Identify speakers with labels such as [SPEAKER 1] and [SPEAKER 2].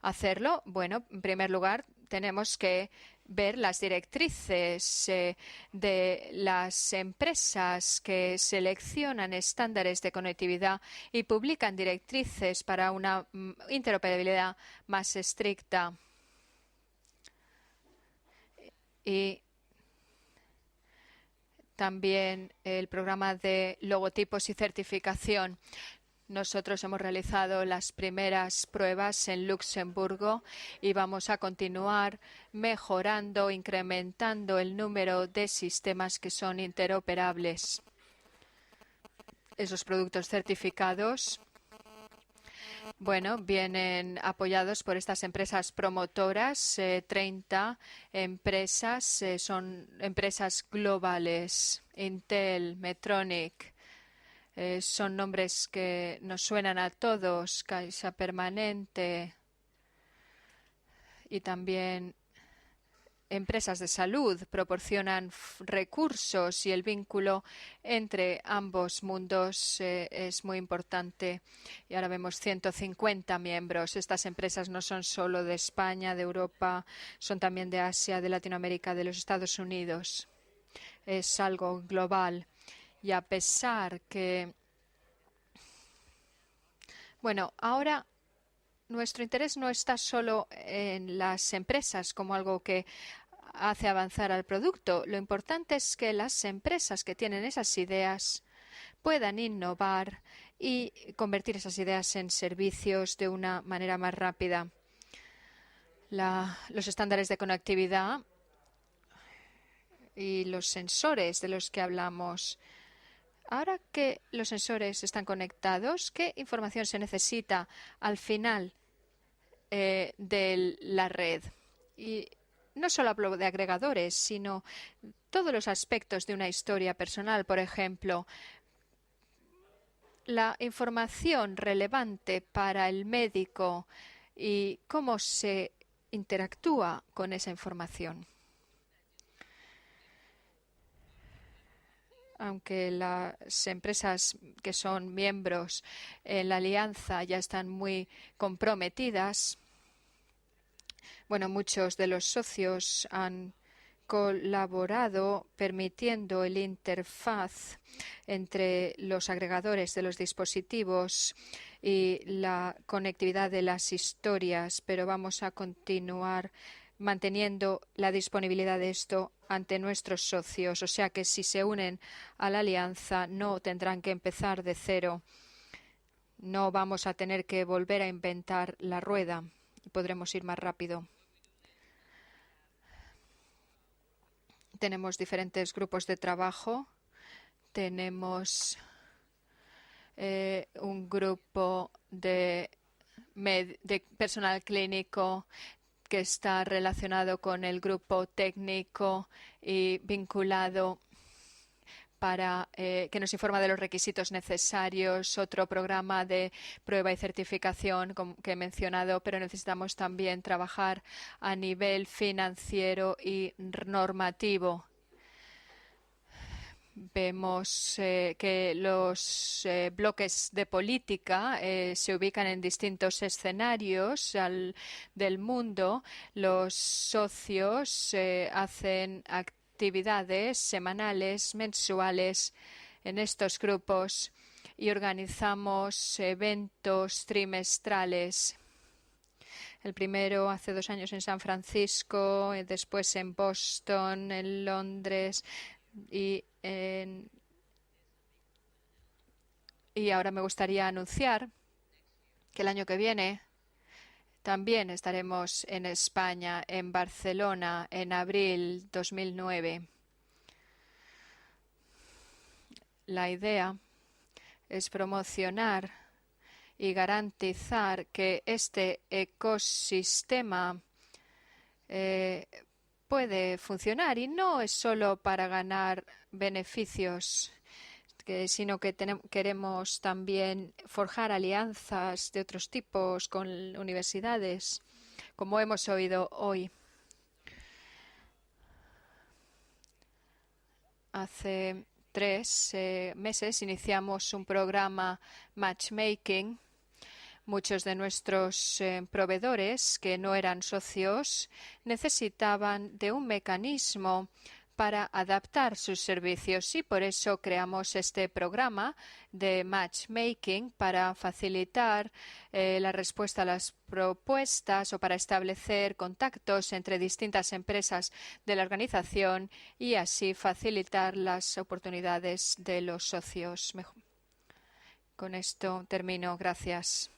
[SPEAKER 1] hacerlo? Bueno, en primer lugar, tenemos que ver las directrices de las empresas que seleccionan estándares de conectividad y publican directrices para una interoperabilidad más estricta. Y también el programa de logotipos y certificación. Nosotros hemos realizado las primeras pruebas en Luxemburgo y vamos a continuar mejorando, incrementando el número de sistemas que son interoperables. Esos productos certificados, bueno, vienen apoyados por estas empresas promotoras. 30 empresas, son empresas globales. Intel, Medtronic, son nombres que nos suenan a todos. Caixa Permanente y también empresas de salud proporcionan recursos y el vínculo entre ambos mundos es muy importante. Y ahora vemos 150 miembros. Estas empresas no son solo de España, de Europa, son también de Asia, de Latinoamérica, de los Estados Unidos. Es algo global. Y a pesar que, bueno, ahora nuestro interés no está solo en las empresas como algo que hace avanzar al producto. Lo importante es que las empresas que tienen esas ideas puedan innovar y convertir esas ideas en servicios de una manera más rápida. Los estándares de conectividad y los sensores de los que hablamos. Ahora que los sensores están conectados, ¿qué información se necesita al final de la red? Y no solo hablo de agregadores, sino todos los aspectos de una historia personal. Por ejemplo, la información relevante para el médico y cómo se interactúa con esa información. Aunque las empresas que son miembros en la alianza ya están muy comprometidas, bueno, muchos de los socios han colaborado permitiendo el interfaz entre los agregadores de los dispositivos y la conectividad de las historias, pero vamos a continuar manteniendo la disponibilidad de esto ante nuestros socios. O sea que si se unen a la alianza no tendrán que empezar de cero. No vamos a tener que volver a inventar la rueda y podremos ir más rápido. Tenemos diferentes grupos de trabajo. Tenemos un grupo de personal clínico que está relacionado con el grupo técnico y vinculado para que nos informa de los requisitos necesarios, otro programa de prueba y certificación que he mencionado, pero necesitamos también trabajar a nivel financiero y normativo. Vemos que los bloques de política se ubican en distintos escenarios del mundo. Los socios hacen actividades semanales, mensuales en estos grupos y organizamos eventos trimestrales. El primero hace 2 años en San Francisco, después en Boston, en Londres y ahora me gustaría anunciar que el año que viene también estaremos en España, en Barcelona, en abril 2009. La idea es promocionar y garantizar que este ecosistema puede funcionar y no es solo para ganar beneficios, sino que queremos también forjar alianzas de otros tipos con universidades, como hemos oído hoy. Hace 3 meses iniciamos un programa Matchmaking, Muchos de nuestros proveedores que no eran socios necesitaban de un mecanismo para adaptar sus servicios y por eso creamos este programa de matchmaking para facilitar la respuesta a las propuestas o para establecer contactos entre distintas empresas de la organización y así facilitar las oportunidades de los socios. Con esto termino. Gracias.